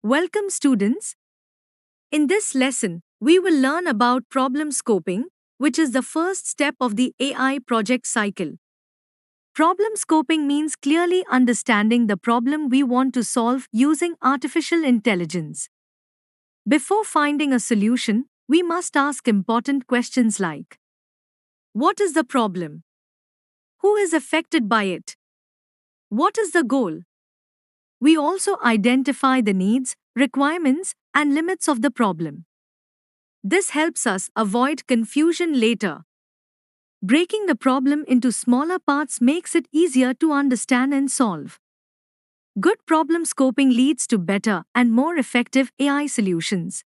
Welcome, students. In this lesson, we will learn about problem scoping, which is the first step of the AI project cycle. Problem scoping means clearly understanding the problem we want to solve using artificial intelligence. Before finding a solution, we must ask important questions like: what is the problem? Who is affected by it? What is the goal? We also identify the needs, requirements, and limits of the problem. This helps us avoid confusion later. Breaking the problem into smaller parts makes it easier to understand and solve. Good problem scoping leads to better and more effective AI solutions.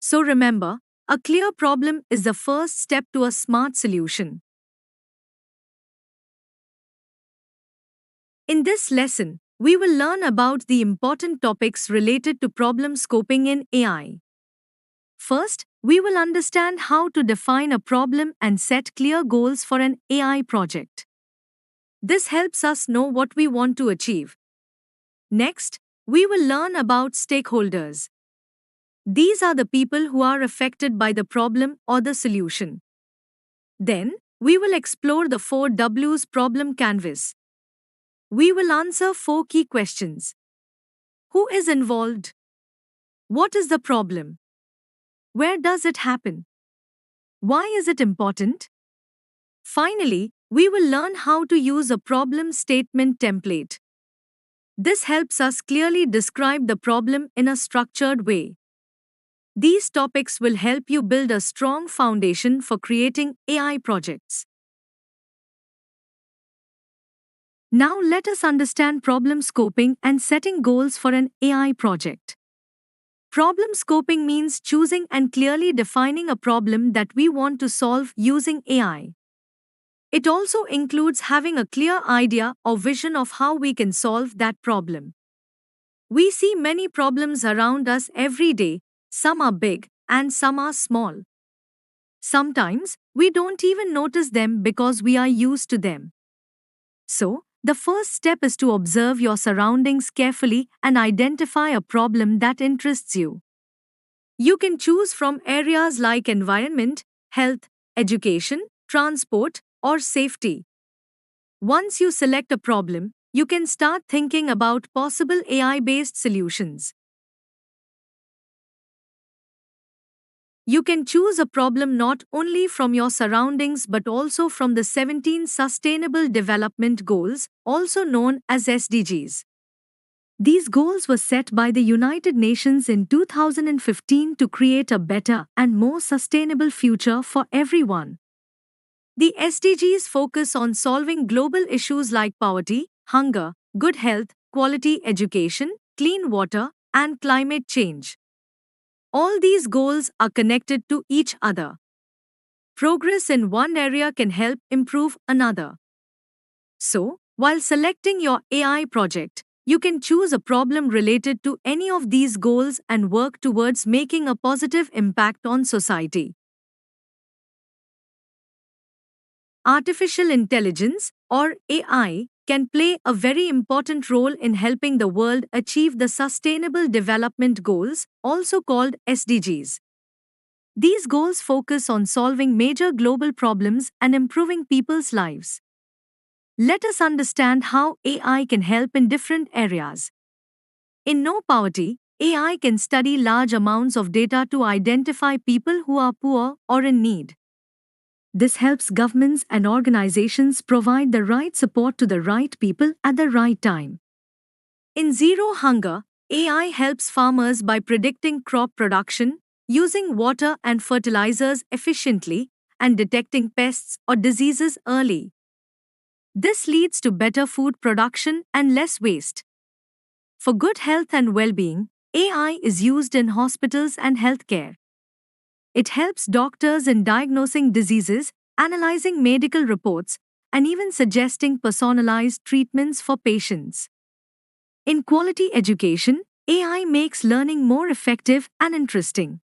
So remember, a clear problem is the first step to a smart solution. In this lesson, we will learn about the important topics related to problem scoping in AI. First, we will understand how to define a problem and set clear goals for an AI project. This helps us know what we want to achieve. Next, we will learn about stakeholders. These are the people who are affected by the problem or the solution. Then, we will explore the 4Ws problem canvas. We will answer 4 key questions. Who is involved? What is the problem? Where does it happen? Why is it important? Finally, we will learn how to use a problem statement template. This helps us clearly describe the problem in a structured way. These topics will help you build a strong foundation for creating AI projects. Now let us understand problem scoping and setting goals for an AI project. Problem scoping means choosing and clearly defining a problem that we want to solve using AI. It also includes having a clear idea or vision of how we can solve that problem. We see many problems around us every day, some are big and some are small. Sometimes, we don't even notice them because we are used to them. So, the first step is to observe your surroundings carefully and identify a problem that interests you. You can choose from areas like environment, health, education, transport, or safety. Once you select a problem, you can start thinking about possible AI-based solutions. You can choose a problem not only from your surroundings but also from the 17 Sustainable Development Goals, also known as SDGs. These goals were set by the United Nations in 2015 to create a better and more sustainable future for everyone. The SDGs focus on solving global issues like poverty, hunger, good health, quality education, clean water, and climate change. All these goals are connected to each other. Progress in one area can help improve another. So, while selecting your AI project, you can choose a problem related to any of these goals and work towards making a positive impact on society. Artificial intelligence, or AI, can play a very important role in helping the world achieve the Sustainable Development Goals, also called SDGs. These goals focus on solving major global problems and improving people's lives. Let us understand how AI can help in different areas. In No Poverty, AI can study large amounts of data to identify people who are poor or in need. This helps governments and organizations provide the right support to the right people at the right time. In Zero Hunger, AI helps farmers by predicting crop production, using water and fertilizers efficiently, and detecting pests or diseases early. This leads to better food production and less waste. For good health and well-being, AI is used in hospitals and healthcare. It helps doctors in diagnosing diseases, analyzing medical reports, and even suggesting personalized treatments for patients. In quality education, AI makes learning more effective and interesting.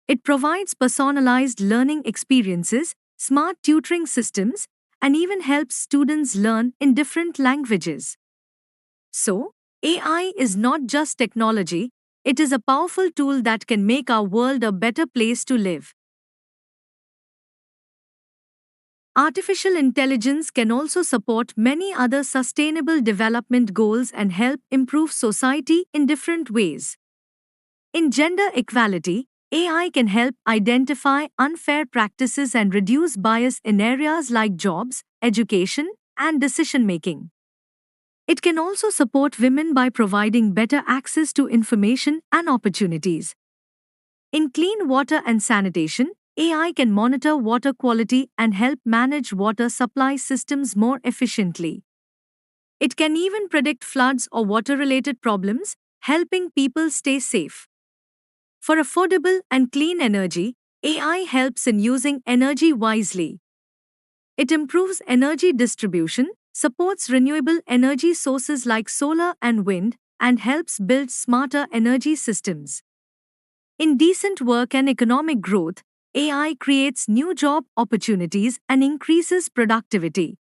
It provides personalized learning experiences, smart tutoring systems, and even helps students learn in different languages. So, AI is not just technology, it is a powerful tool that can make our world a better place to live. Artificial intelligence can also support many other sustainable development goals and help improve society in different ways. In gender equality, AI can help identify unfair practices and reduce bias in areas like jobs, education, and decision making. It can also support women by providing better access to information and opportunities. In clean water and sanitation, AI can monitor water quality and help manage water supply systems more efficiently. It can even predict floods or water related problems, helping people stay safe. For affordable and clean energy, AI helps in using energy wisely. It improves energy distribution, supports renewable energy sources like solar and wind, and helps build smarter energy systems. In decent work and economic growth, AI creates new job opportunities and increases productivity.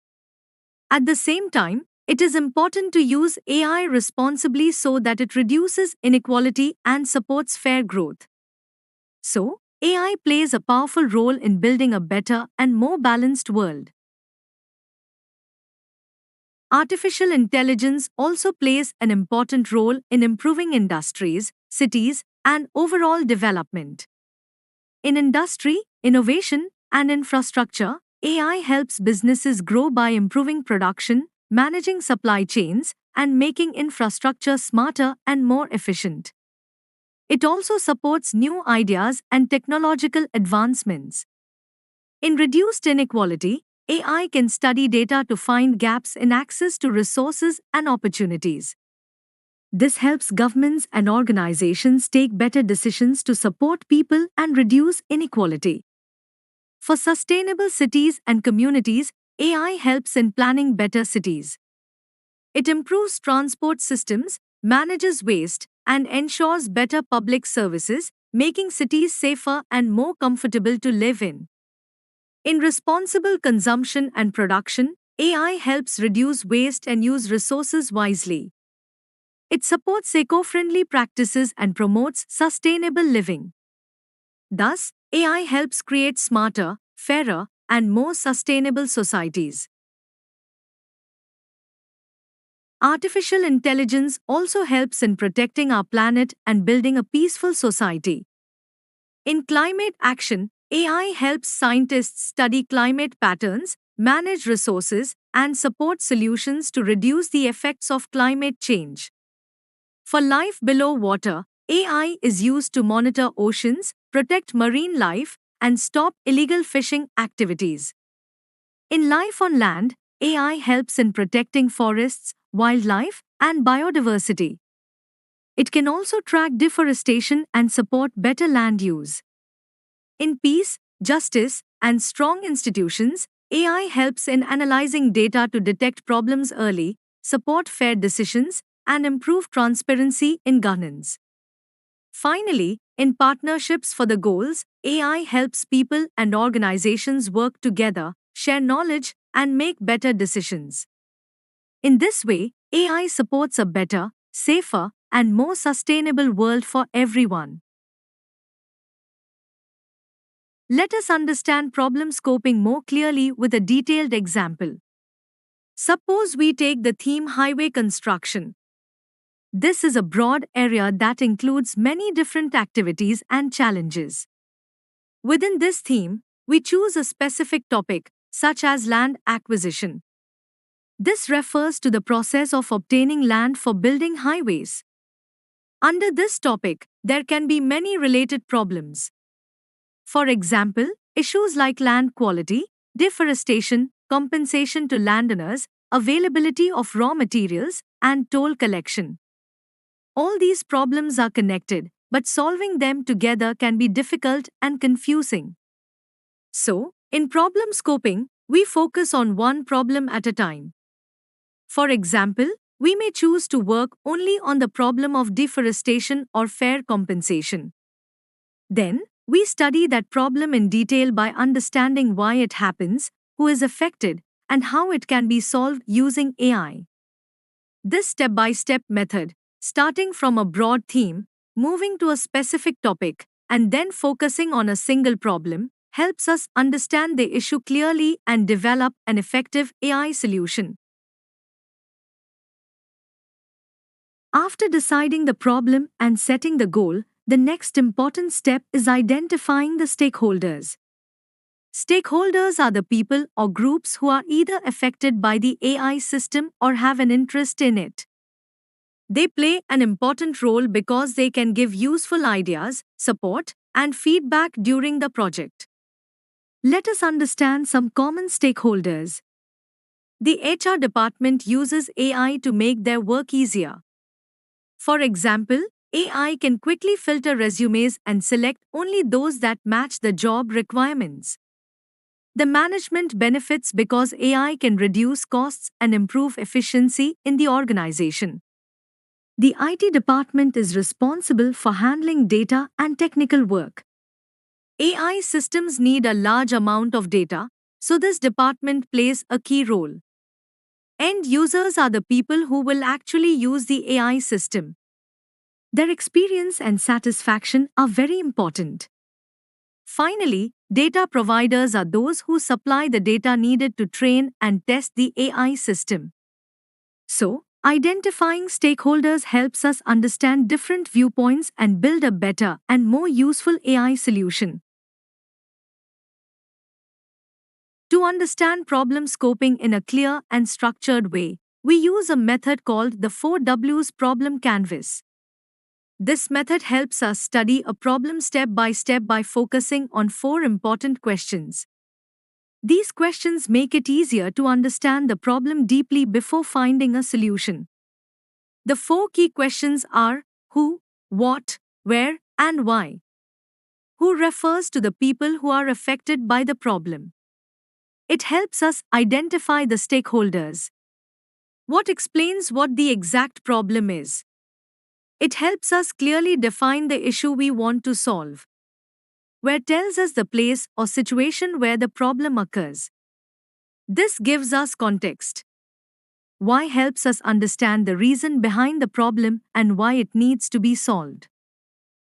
At the same time, it is important to use AI responsibly so that it reduces inequality and supports fair growth. So, AI plays a powerful role in building a better and more balanced world. Artificial intelligence also plays an important role in improving industries, cities, and overall development. In industry, innovation, and infrastructure, AI helps businesses grow by improving production, managing supply chains, and making infrastructure smarter and more efficient. It also supports new ideas and technological advancements. In reduced inequality, AI can study data to find gaps in access to resources and opportunities. This helps governments and organizations take better decisions to support people and reduce inequality. For sustainable cities and communities, AI helps in planning better cities. It improves transport systems, manages waste, and ensures better public services, making cities safer and more comfortable to live in. In responsible consumption and production, AI helps reduce waste and use resources wisely. It supports eco-friendly practices and promotes sustainable living. Thus, AI helps create smarter, fairer, and more sustainable societies. Artificial intelligence also helps in protecting our planet and building a peaceful society. In climate action, AI helps scientists study climate patterns, manage resources, and support solutions to reduce the effects of climate change. For life below water, AI is used to monitor oceans, protect marine life, and stop illegal fishing activities. In life on land, AI helps in protecting forests, wildlife, and biodiversity. It can also track deforestation and support better land use. In peace, justice, and strong institutions, AI helps in analyzing data to detect problems early, support fair decisions, and improve transparency in governance. Finally, in partnerships for the goals, AI helps people and organizations work together, share knowledge, and make better decisions. In this way, AI supports a better, safer, and more sustainable world for everyone. Let us understand problem scoping more clearly with a detailed example. Suppose we take the theme highway construction. This is a broad area that includes many different activities and challenges. Within this theme, we choose a specific topic, such as land acquisition. This refers to the process of obtaining land for building highways. Under this topic, there can be many related problems. For example, issues like land quality, deforestation, compensation to landowners, availability of raw materials, and toll collection. All these problems are connected, but solving them together can be difficult and confusing. So, in problem scoping, we focus on one problem at a time. For example, we may choose to work only on the problem of deforestation or fair compensation. Then, we study that problem in detail by understanding why it happens, who is affected, and how it can be solved using AI. This step-by-step method, starting from a broad theme, moving to a specific topic, and then focusing on a single problem, helps us understand the issue clearly and develop an effective AI solution. After deciding the problem and setting the goal, the next important step is identifying the stakeholders. Stakeholders are the people or groups who are either affected by the AI system or have an interest in it. They play an important role because they can give useful ideas, support, and feedback during the project. Let us understand some common stakeholders. The HR department uses AI to make their work easier. For example, AI can quickly filter resumes and select only those that match the job requirements. The management benefits because AI can reduce costs and improve efficiency in the organization. The IT department is responsible for handling data and technical work. AI systems need a large amount of data, so this department plays a key role. End users are the people who will actually use the AI system. Their experience and satisfaction are very important. Finally, data providers are those who supply the data needed to train and test the AI system. So, identifying stakeholders helps us understand different viewpoints and build a better and more useful AI solution. To understand problem scoping in a clear and structured way, we use a method called the 4Ws problem canvas. This method helps us study a problem step by step by focusing on 4 important questions. These questions make it easier to understand the problem deeply before finding a solution. The 4 key questions are who, what, where, and why. Who refers to the people who are affected by the problem. It helps us identify the stakeholders. What explains what the exact problem is. It helps us clearly define the issue we want to solve. Where tells us the place or situation where the problem occurs. This gives us context. Why helps us understand the reason behind the problem and why it needs to be solved.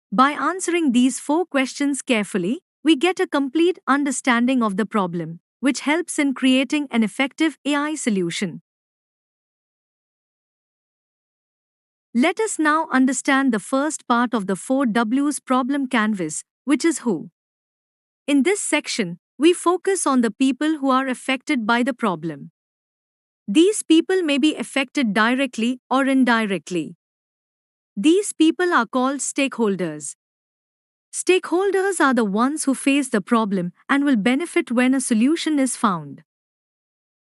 By answering these 4 questions carefully, we get a complete understanding of the problem, which helps in creating an effective AI solution. Let us now understand the first part of the 4Ws problem canvas, which is who. In this section, we focus on the people who are affected by the problem. These people may be affected directly or indirectly. These people are called stakeholders. Stakeholders are the ones who face the problem and will benefit when a solution is found.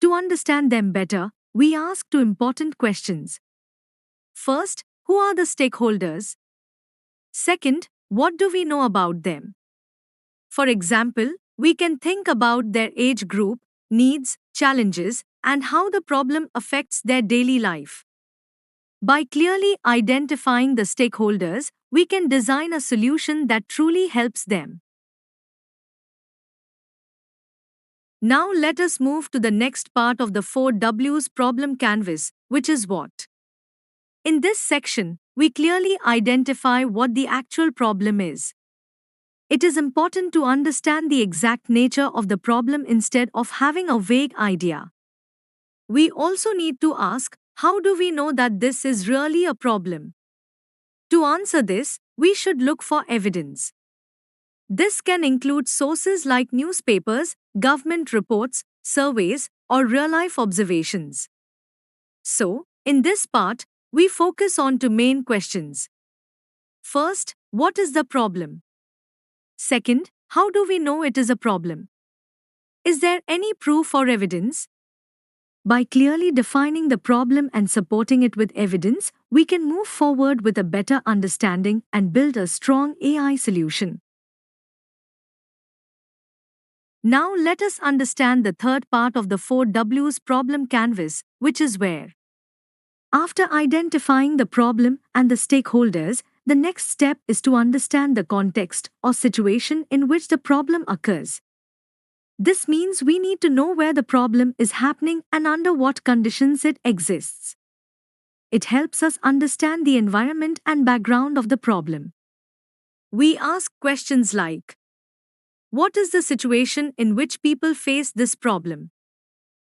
To understand them better, we ask 2 important questions. First, who are the stakeholders? Second, what do we know about them? For example, we can think about their age group, needs, challenges, and how the problem affects their daily life. By clearly identifying the stakeholders, we can design a solution that truly helps them. Now let us move to the next part of the 4Ws problem canvas, which is what. In this section, we clearly identify what the actual problem is. It is important to understand the exact nature of the problem instead of having a vague idea. We also need to ask, how do we know that this is really a problem? To answer this, we should look for evidence. This can include sources like newspapers, government reports, surveys, or real-life observations. So, in this part, we focus on 2 main questions. First, what is the problem? Second, how do we know it is a problem? Is there any proof or evidence? By clearly defining the problem and supporting it with evidence, we can move forward with a better understanding and build a strong AI solution. Now let us understand the third part of the 4Ws problem canvas, which is where. After identifying the problem and the stakeholders, the next step is to understand the context or situation in which the problem occurs. This means we need to know where the problem is happening and under what conditions it exists. It helps us understand the environment and background of the problem. We ask questions like, what is the situation in which people face this problem?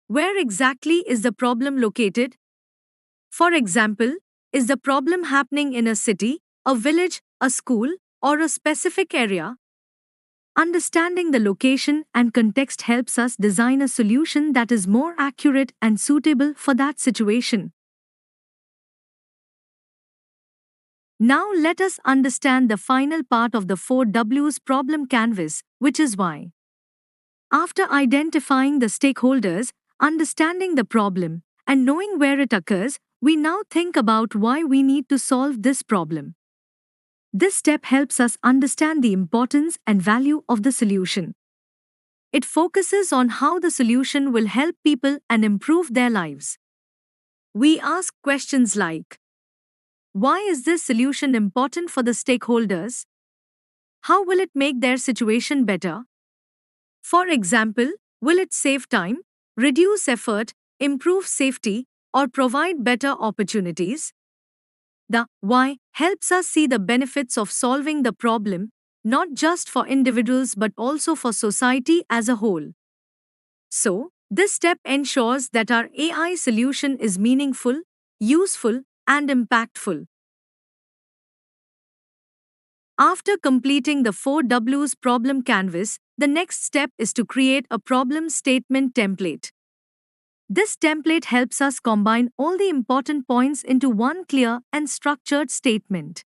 Where exactly is the problem located? For example, is the problem happening in a city, a village, a school, or a specific area? Understanding the location and context helps us design a solution that is more accurate and suitable for that situation. Now let us understand the final part of the 4Ws problem canvas, which is why. After identifying the stakeholders, understanding the problem, and knowing where it occurs, we now think about why we need to solve this problem. This step helps us understand the importance and value of the solution. It focuses on how the solution will help people and improve their lives. We ask questions like, why is this solution important for the stakeholders? How will it make their situation better? For example, will it save time, reduce effort, improve safety, or provide better opportunities? The why helps us see the benefits of solving the problem, not just for individuals but also for society as a whole. So, this step ensures that our AI solution is meaningful, useful, and impactful. After completing the 4Ws problem canvas, the next step is to create a problem statement template. This template helps us combine all the important points into one clear and structured statement.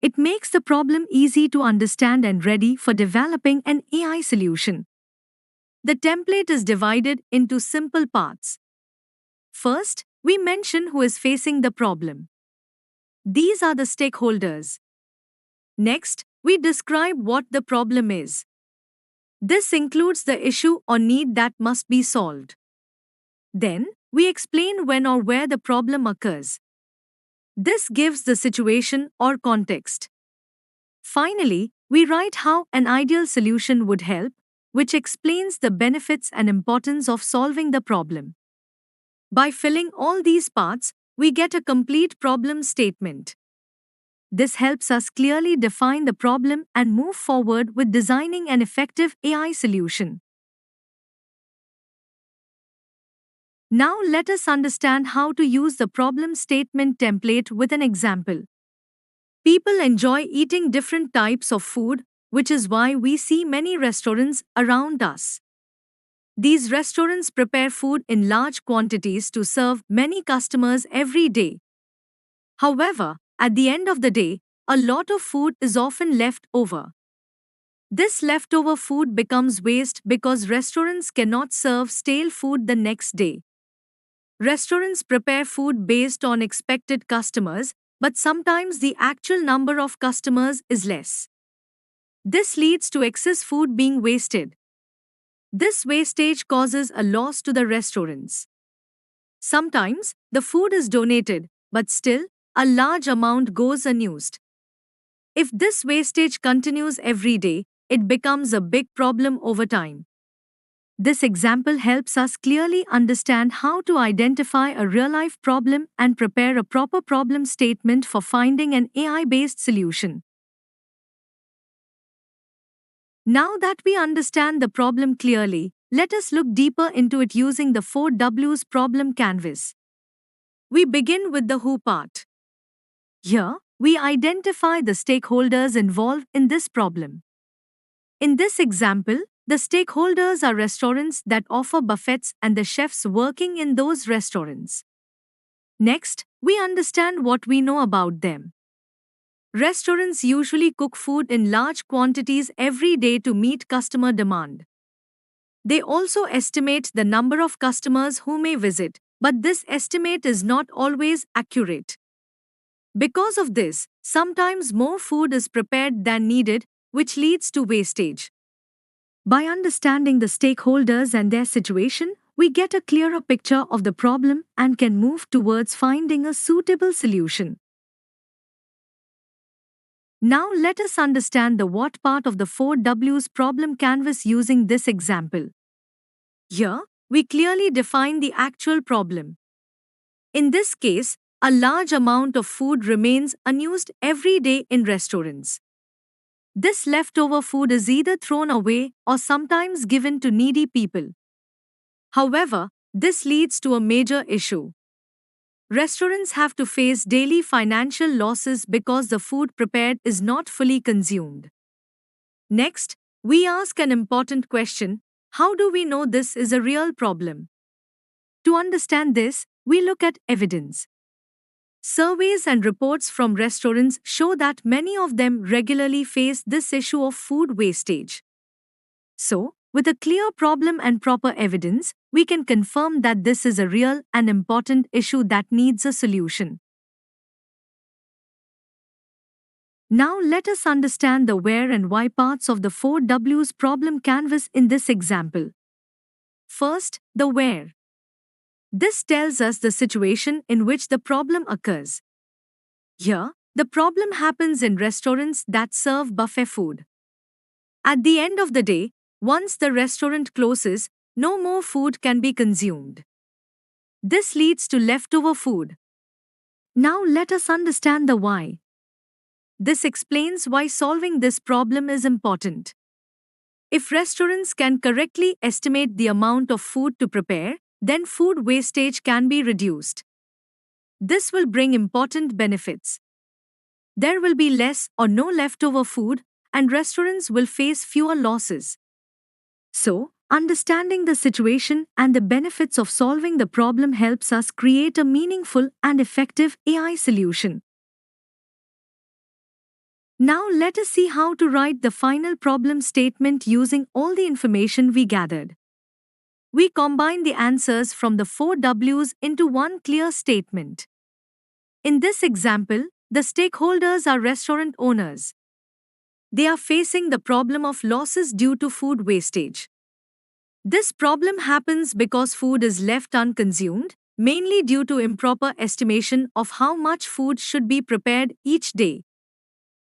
It makes the problem easy to understand and ready for developing an AI solution. The template is divided into simple parts. First, we mention who is facing the problem. These are the stakeholders. Next, we describe what the problem is. This includes the issue or need that must be solved. Then, we explain when or where the problem occurs. This gives the situation or context. Finally, we write how an ideal solution would help, which explains the benefits and importance of solving the problem. By filling all these parts, we get a complete problem statement. This helps us clearly define the problem and move forward with designing an effective AI solution. Now let us understand how to use the problem statement template with an example. People enjoy eating different types of food, which is why we see many restaurants around us. These restaurants prepare food in large quantities to serve many customers every day. However, at the end of the day, a lot of food is often left over. This leftover food becomes waste because restaurants cannot serve stale food the next day. Restaurants prepare food based on expected customers, but sometimes the actual number of customers is less. This leads to excess food being wasted. This wastage causes a loss to the restaurants. Sometimes, the food is donated, but still, a large amount goes unused. If this wastage continues every day, it becomes a big problem over time. This example helps us clearly understand how to identify a real-life problem and prepare a proper problem statement for finding an AI-based solution. Now that we understand the problem clearly, let us look deeper into it using the 4Ws problem canvas. We begin with the who part. Here, we identify the stakeholders involved in this problem. In this example, the stakeholders are restaurants that offer buffets and the chefs working in those restaurants. Next, we understand what we know about them. Restaurants usually cook food in large quantities every day to meet customer demand. They also estimate the number of customers who may visit, but this estimate is not always accurate. Because of this, sometimes more food is prepared than needed, which leads to wastage. By understanding the stakeholders and their situation, we get a clearer picture of the problem and can move towards finding a suitable solution. Now let us understand the what part of the 4Ws problem canvas using this example. Here, we clearly define the actual problem. In this case, a large amount of food remains unused every day in restaurants. This leftover food is either thrown away or sometimes given to needy people. However, this leads to a major issue. Restaurants have to face daily financial losses because the food prepared is not fully consumed. Next, we ask an important question: how do we know this is a real problem? To understand this, we look at evidence. Surveys and reports from restaurants show that many of them regularly face this issue of food wastage. So, with a clear problem and proper evidence, we can confirm that this is a real and important issue that needs a solution. Now let us understand the where and why parts of the 4Ws problem canvas in this example. First, the where. This tells us the situation in which the problem occurs. Here, the problem happens in restaurants that serve buffet food. At the end of the day, once the restaurant closes, no more food can be consumed. This leads to leftover food. Now let us understand the why. This explains why solving this problem is important. If restaurants can correctly estimate the amount of food to prepare, then food wastage can be reduced. This will bring important benefits. There will be less or no leftover food, and restaurants will face fewer losses. So, understanding the situation and the benefits of solving the problem helps us create a meaningful and effective AI solution. Now let us see how to write the final problem statement using all the information we gathered. We combine the answers from the 4Ws into one clear statement. In this example, the stakeholders are restaurant owners. They are facing the problem of losses due to food wastage. This problem happens because food is left unconsumed, mainly due to improper estimation of how much food should be prepared each day.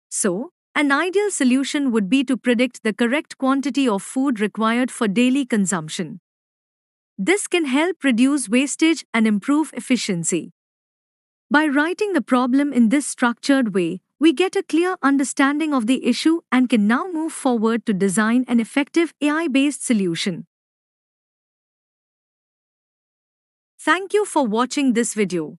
So, an ideal solution would be to predict the correct quantity of food required for daily consumption. This can help reduce wastage and improve efficiency. By writing the problem in this structured way, we get a clear understanding of the issue and can now move forward to design an effective AI-based solution. Thank you for watching this video.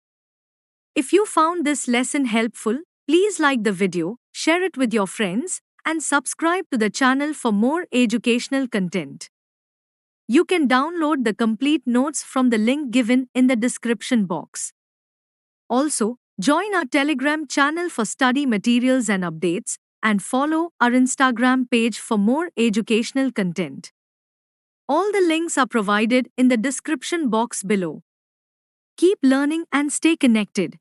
If you found this lesson helpful, please like the video, share it with your friends, and subscribe to the channel for more educational content. You can download the complete notes from the link given in the description box. Also, join our Telegram channel for study materials and updates, and follow our Instagram page for more educational content. All the links are provided in the description box below. Keep learning and stay connected.